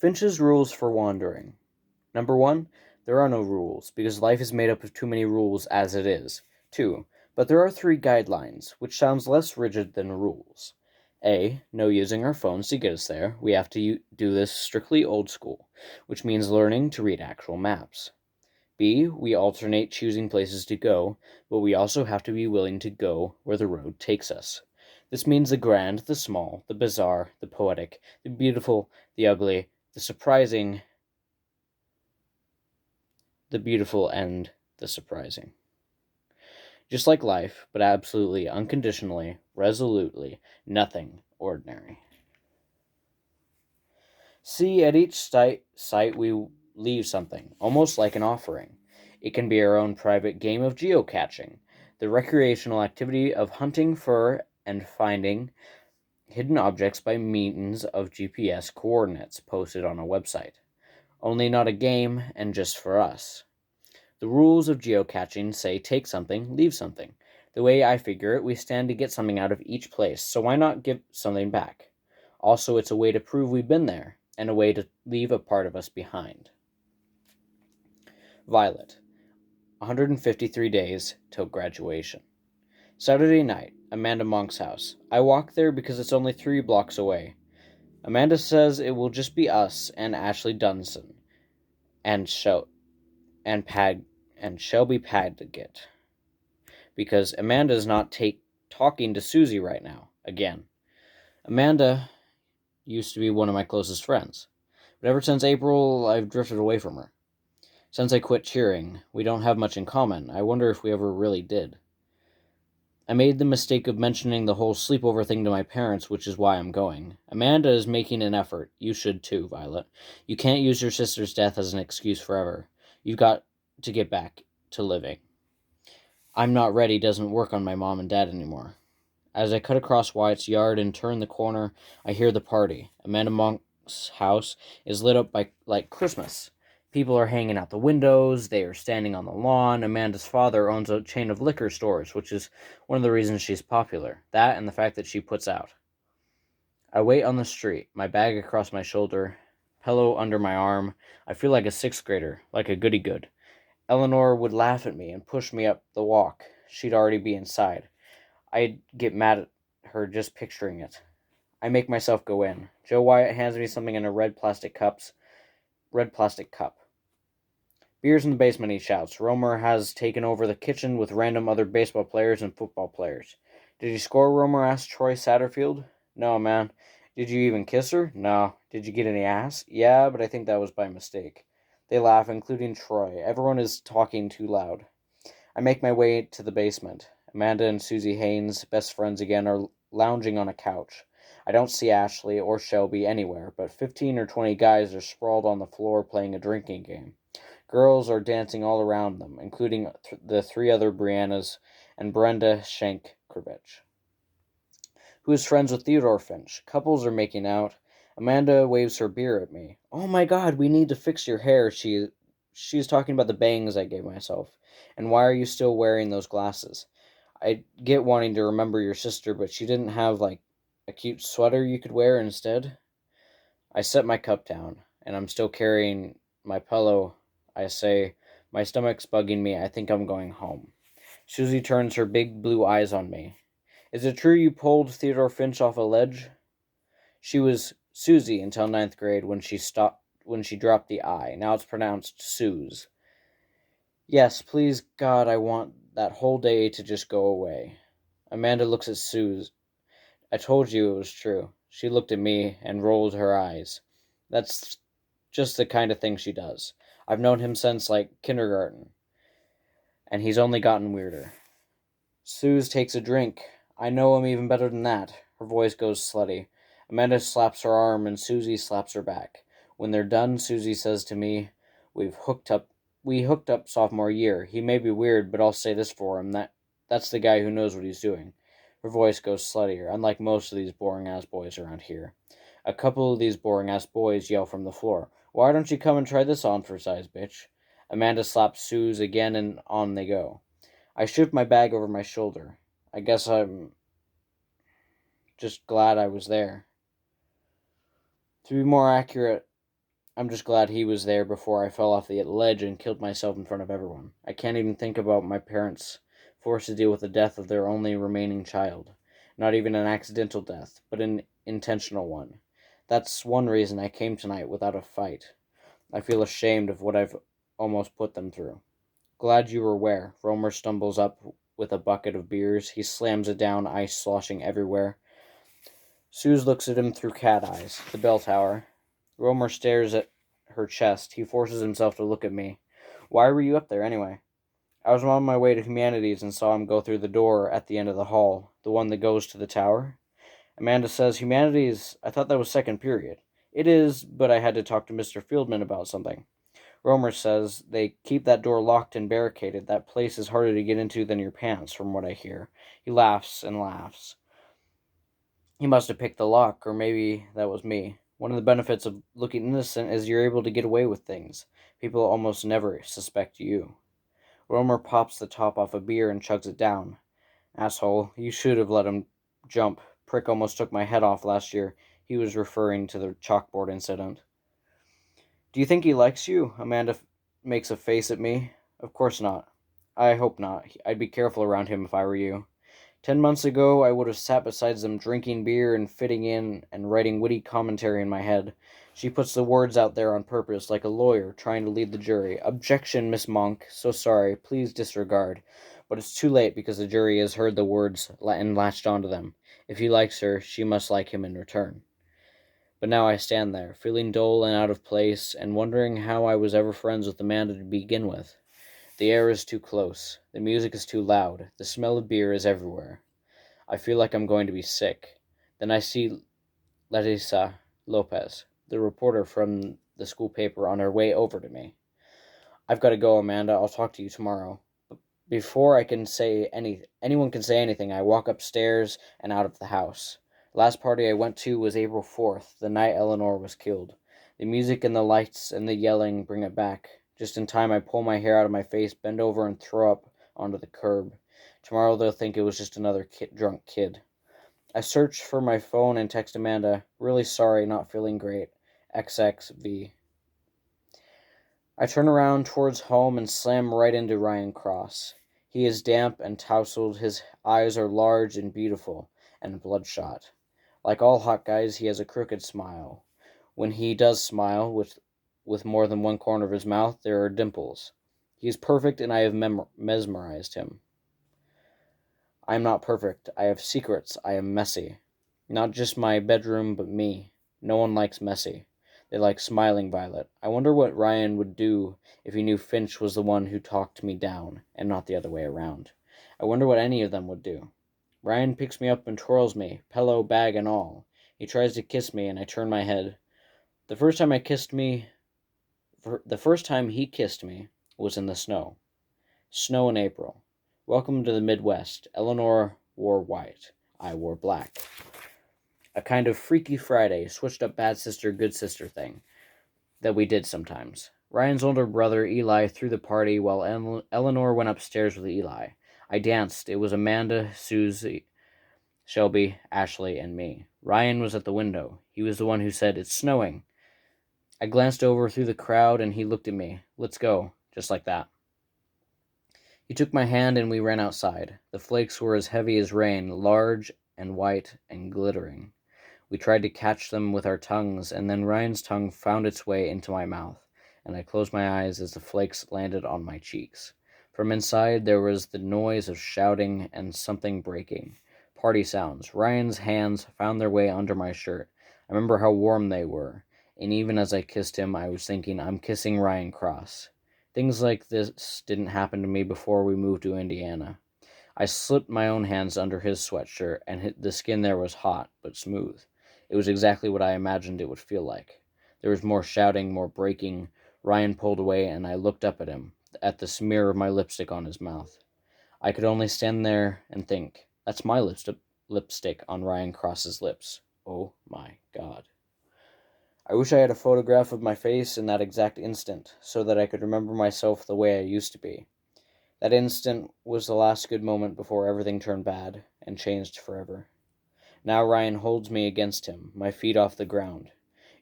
Finch's rules for wandering. Number 1, there are no rules, because life is made up of too many rules as it is. 2, but there are 3 guidelines, which sounds less rigid than rules. A, no using our phones to get us there. We have to do this strictly old school, which means learning to read actual maps. B, we alternate choosing places to go, but we also have to be willing to go where the road takes us. This means the grand, the small, the bizarre, the poetic, the beautiful, the ugly, the surprising, the beautiful, and the surprising. Just like life, but absolutely, unconditionally, resolutely, nothing ordinary. See, at each site we leave something, almost like an offering. It can be our own private game of geocaching, the recreational activity of hunting for and finding hidden objects by means of GPS coordinates posted on a website. Only not a game, and just for us. The rules of geocaching say take something, leave something. The way I figure it, we stand to get something out of each place, so why not give something back? Also, it's a way to prove we've been there, and a way to leave a part of us behind. Violet, 153 days till graduation. Saturday night, Amanda Monk's house. I walk there because it's only 3 blocks away. Amanda says it will just be us and Ashley Dunson and Shelby Paget, because Amanda's not talking to Susie right now, again. Amanda used to be one of my closest friends, but ever since April, I've drifted away from her. Since I quit cheering, we don't have much in common. I wonder if we ever really did. I made the mistake of mentioning the whole sleepover thing to my parents, which is why I'm going. Amanda is making an effort. You should too, Violet. You can't use your sister's death as an excuse forever. You've got to get back to living. I'm not ready doesn't work on my mom and dad anymore. As I cut across Wyatt's yard and turn the corner, I hear the party. Amanda Monk's house is lit up like Christmas. People are hanging out the windows, they are standing on the lawn. Amanda's father owns a chain of liquor stores, which is one of the reasons she's popular. That and the fact that she puts out. I wait on the street, my bag across my shoulder, pillow under my arm. I feel like a 6th grader, like a goody-good. Eleanor would laugh at me and push me up the walk. She'd already be inside. I'd get mad at her just picturing it. I make myself go in. Joe Wyatt hands me something in a red plastic cup. Beer's in the basement, he shouts. Romer has taken over the kitchen with random other baseball players and football players. Did you score, Romer asked Troy Satterfield. No, man. Did you even kiss her? No. Did you get any ass? Yeah, but I think that was by mistake. They laugh, including Troy. Everyone is talking too loud. I make my way to the basement. Amanda and Susie Haynes, best friends again, are lounging on a couch. I don't see Ashley or Shelby anywhere, but 15 or 20 guys are sprawled on the floor playing a drinking game. Girls are dancing all around them, including the 3 other Briannas and Brenda Shankovich, who is friends with Theodore Finch. Couples are making out. Amanda waves her beer at me. Oh my god, we need to fix your hair, she's talking about the bangs I gave myself. And why are you still wearing those glasses? I get wanting to remember your sister, but she didn't have, like, a cute sweater you could wear instead? I set my cup down, and I'm still carrying my pillow. I say, my stomach's bugging me. I think I'm going home. Susie turns her big blue eyes on me. Is it true you pulled Theodore Finch off a ledge? She was Susie until 9th grade when she dropped the I. Now it's pronounced Suze. Yes, please God, I want that whole day to just go away. Amanda looks at Suze. I told you it was true. She looked at me and rolled her eyes. That's just the kind of thing she does. I've known him since, like, kindergarten, and he's only gotten weirder. Suze takes a drink. I know him even better than that. Her voice goes slutty. Amanda slaps her arm, and Susie slaps her back. When they're done, Susie says to me, We hooked up sophomore year. He may be weird, but I'll say this for him, that's the guy who knows what he's doing. Her voice goes sluttier, unlike most of these boring-ass boys around here. A couple of these boring-ass boys yell from the floor, Why don't you come and try this on for size, bitch? Amanda slaps Suze again, and on they go. I shift my bag over my shoulder. I guess I'm just glad I was there. To be more accurate, I'm just glad he was there before I fell off the ledge and killed myself in front of everyone. I can't even think about my parents forced to deal with the death of their only remaining child. Not even an accidental death, but an intentional one. That's one reason I came tonight without a fight. I feel ashamed of what I've almost put them through. Glad you were aware. Romer stumbles up with a bucket of beers. He slams it down, ice sloshing everywhere. Suze looks at him through cat eyes. The bell tower. Romer stares at her chest. He forces himself to look at me. Why were you up there, anyway? I was on my way to Humanities and saw him go through the door at the end of the hall, the one that goes to the tower. Amanda says, Humanities, I thought that was second period. It is, but I had to talk to Mr. Fieldman about something. Romer says they keep that door locked and barricaded. That place is harder to get into than your pants, from what I hear. He laughs and laughs. He must have picked the lock, or maybe that was me. One of the benefits of looking innocent is you're able to get away with things. People almost never suspect you. Romer pops the top off a beer and chugs it down. Asshole, you should have let him jump. Prick almost took my head off last year. He was referring to the chalkboard incident. Do you think he likes you? Amanda makes a face at me. Of course not. I hope not. I'd be careful around him if I were you. 10 months ago, I would have sat beside them drinking beer and fitting in and writing witty commentary in my head. She puts the words out there on purpose, like a lawyer trying to lead the jury. Objection, Miss Monk. So sorry. Please disregard. But it's too late because the jury has heard the words and latched onto them. If he likes her, she must like him in return. But now I stand there, feeling dull and out of place, and wondering how I was ever friends with Amanda to begin with. The air is too close. The music is too loud. The smell of beer is everywhere. I feel like I'm going to be sick. Then I see Larissa Lopez, the reporter from the school paper, on her way over to me. I've got to go, Amanda. I'll talk to you tomorrow. Before I can say anyone can say anything, I walk upstairs and out of the house. The last party I went to was April 4th, the night Eleanor was killed. The music and the lights and the yelling bring it back. Just in time, I pull my hair out of my face, bend over, and throw up onto the curb. Tomorrow they'll think it was just another drunk kid. I search for my phone and text Amanda, really sorry, not feeling great. XXV. I turn around towards home and slam right into Ryan Cross. He is damp and tousled, his eyes are large and beautiful, and bloodshot. Like all hot guys, he has a crooked smile. When he does smile, with more than one corner of his mouth, there are dimples. He is perfect, and I have mesmerized him. I am not perfect. I have secrets. I am messy. Not just my bedroom, but me. No one likes messy. They like Smiling Violet. I wonder what Ryan would do if he knew Finch was the one who talked me down, and not the other way around. I wonder what any of them would do. Ryan picks me up and twirls me, pillow, bag, and all. He tries to kiss me, and I turn my head. The first time he kissed me was in the snow. Snow in April. Welcome to the Midwest. Eleanor wore white. I wore black. A kind of Freaky Friday, switched up bad sister, good sister thing that we did sometimes. Ryan's older brother, Eli, threw the party while Eleanor went upstairs with Eli. I danced. It was Amanda, Susie, Shelby, Ashley, and me. Ryan was at the window. He was the one who said, "It's snowing." I glanced over through the crowd, and he looked at me. "Let's go." Just like that. He took my hand, and we ran outside. The flakes were as heavy as rain, large and white and glittering. We tried to catch them with our tongues, and then Ryan's tongue found its way into my mouth, and I closed my eyes as the flakes landed on my cheeks. From inside, there was the noise of shouting and something breaking. Party sounds. Ryan's hands found their way under my shirt. I remember how warm they were, and even as I kissed him, I was thinking, I'm kissing Ryan Cross. Things like this didn't happen to me before we moved to Indiana. I slipped my own hands under his sweatshirt, and the skin there was hot, but smooth. It was exactly what I imagined it would feel like. There was more shouting, more breaking. Ryan pulled away, and I looked up at him, at the smear of my lipstick on his mouth. I could only stand there and think, that's my lipstick on Ryan Cross's lips. Oh my God. I wish I had a photograph of my face in that exact instant, so that I could remember myself the way I used to be. That instant was the last good moment before everything turned bad and changed forever. Now Ryan holds me against him, my feet off the ground.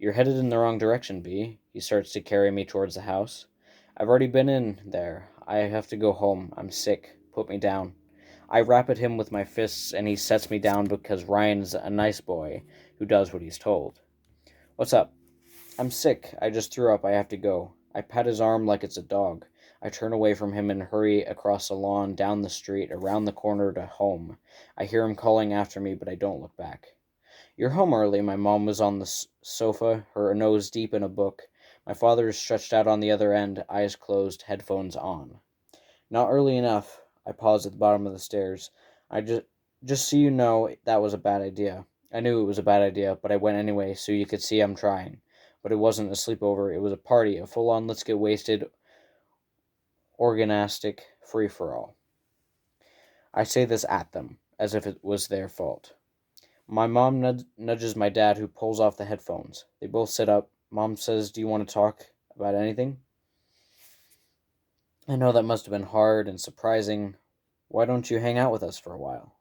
You're headed in the wrong direction, B. He starts to carry me towards the house. I've already been in there. I have to go home. I'm sick. Put me down. I rap at him with my fists, and he sets me down because Ryan's a nice boy who does what he's told. What's up? I'm sick. I just threw up. I have to go. I pat his arm like it's a dog. I turn away from him and hurry across the lawn, down the street, around the corner to home. I hear him calling after me, but I don't look back. You're home early. My mom was on the sofa, her nose deep in a book. My father is stretched out on the other end, eyes closed, headphones on. Not early enough. I paused at the bottom of the stairs. Just so you know, that was a bad idea. I knew it was a bad idea, but I went anyway, so you could see I'm trying. But it wasn't a sleepover, it was a party, a full-on let's get wasted, orgastic free-for-all. I say this at them, as if it was their fault. My mom nudges my dad, who pulls off the headphones. They both sit up. Mom says, do you want to talk about anything? I know that must have been hard and surprising. Why don't you hang out with us for a while?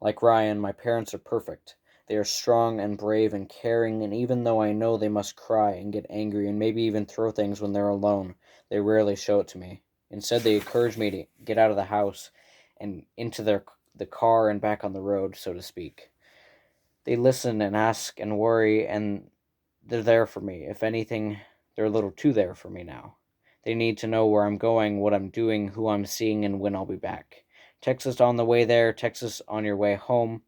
Like Ryan, my parents are perfect. They are strong and brave and caring, and even though I know they must cry and get angry and maybe even throw things when they're alone, they rarely show it to me. Instead, they encourage me to get out of the house and into the car and back on the road, so to speak. They listen and ask and worry, and they're there for me. If anything, they're a little too there for me now. They need to know where I'm going, what I'm doing, who I'm seeing, and when I'll be back. Text us on the way there, text us on your way home.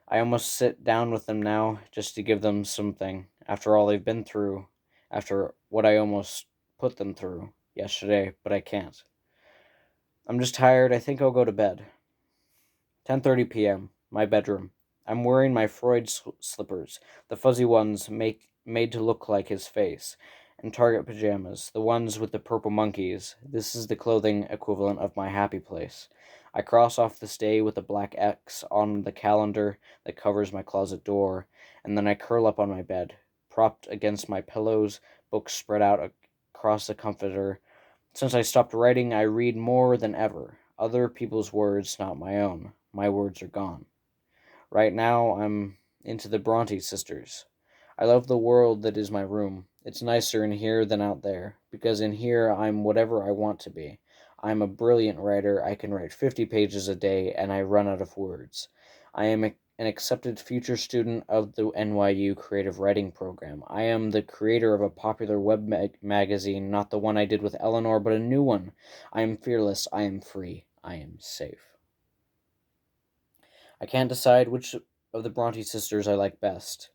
I almost sit down with them now just to give them something, after all they've been through, after what I almost put them through yesterday, but I can't. I'm just tired. I think I'll go to bed. 10:30 p.m. My bedroom. I'm wearing my Freud slippers, the fuzzy ones made to look like his face, and Target pajamas, the ones with the purple monkeys. This is the clothing equivalent of my happy place. I cross off this day with a black X on the calendar that covers my closet door, and then I curl up on my bed, propped against my pillows, books spread out across the comforter. Since I stopped writing, I read more than ever. Other people's words, not my own. My words are gone. Right now, I'm into the Bronte sisters. I love the world that is my room. It's nicer in here than out there, because in here I'm whatever I want to be. I'm a brilliant writer. I can write 50 pages a day, and I run out of words. I am an accepted future student of the NYU Creative Writing Program. I am the creator of a popular web magazine, not the one I did with Eleanor, but a new one. I am fearless. I am free. I am safe. I can't decide which of the Bronte sisters I like best.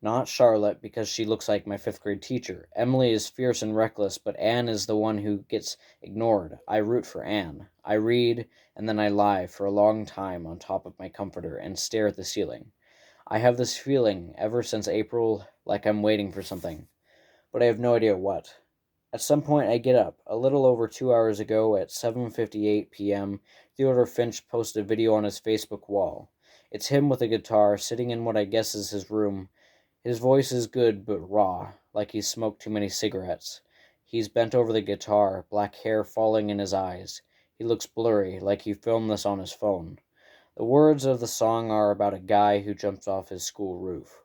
Not Charlotte, because she looks like my fifth grade teacher. Emily is fierce and reckless, but Anne is the one who gets ignored. I root for Anne. I read, and then I lie for a long time on top of my comforter and stare at the ceiling. I have this feeling, ever since April, like I'm waiting for something, but I have no idea what. At some point I get up. A little over 2 hours ago at 7:58 p.m., Theodore Finch posted a video on his Facebook wall. It's him with a guitar, sitting in what I guess is his room. His voice is good, but raw, like he's smoked too many cigarettes. He's bent over the guitar, black hair falling in his eyes. He looks blurry, like he filmed this on his phone. The words of the song are about a guy who jumps off his school roof.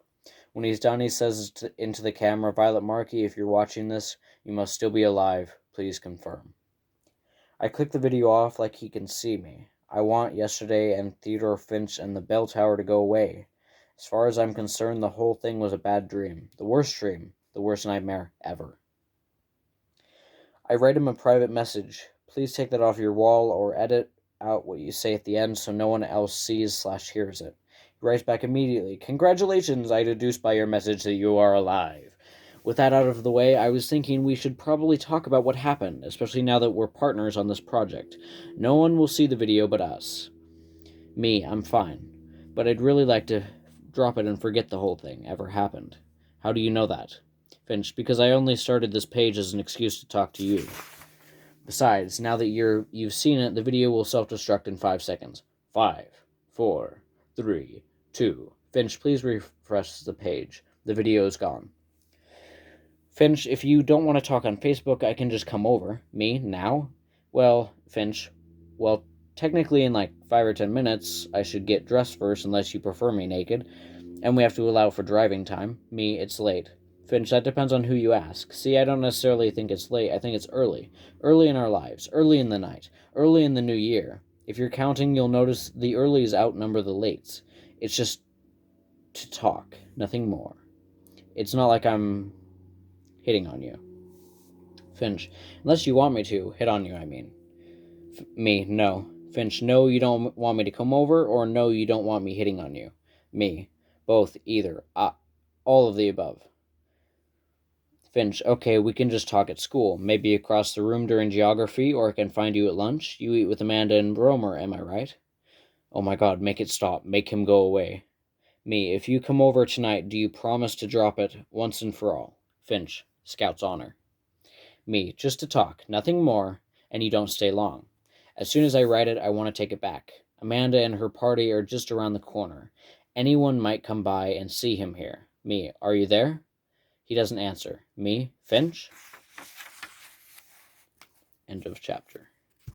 When he's done, he says into the camera, Violet Markey, if you're watching this, you must still be alive. Please confirm. I click the video off like he can see me. I want yesterday and Theodore Finch and the bell tower to go away. As far as I'm concerned, the whole thing was a bad dream. The worst nightmare ever. I write him a private message. Please take that off your wall or edit out what you say at the end so no one else sees/hears it. He writes back immediately. Congratulations, I deduce by your message that you are alive. With that out of the way, I was thinking we should probably talk about what happened, especially now that we're partners on this project. No one will see the video but us. Me, I'm fine. But I'd really like to drop it and forget the whole thing ever happened. How do you know that? Finch, because I only started this page as an excuse to talk to you. Besides, now that you've seen it, the video will self-destruct in 5 seconds. 5, 4, 3, 2. Finch, please refresh the page. The video is gone. Finch, if you don't want to talk on Facebook, I can just come over. Me? Now? Well, Finch, technically in like 5 or 10 minutes, I should get dressed first unless you prefer me naked. And we have to allow for driving time. Me, it's late. Finch, that depends on who you ask. See, I don't necessarily think it's late. I think it's early. Early in our lives. Early in the night. Early in the new year. If you're counting, you'll notice the earlies outnumber the lates. It's just to talk. Nothing more. It's not like I'm hitting on you. Finch, unless you want me to. Hit on you, I mean. Me, no. Finch, no, you don't want me to come over, or no, you don't want me hitting on you. Me, both, either. All of the above. Finch, okay, we can just talk at school. Maybe across the room during geography, or I can find you at lunch. You eat with Amanda and Romer, am I right? Oh my god, make it stop. Make him go away. Me, if you come over tonight, do you promise to drop it once and for all? Finch, Scout's honor. Me, just to talk, nothing more, and you don't stay long. As soon as I write it, I want to take it back. Amanda and her party are just around the corner. Anyone might come by and see him here. Me, are you there? He doesn't answer. Me, Finch? End of chapter.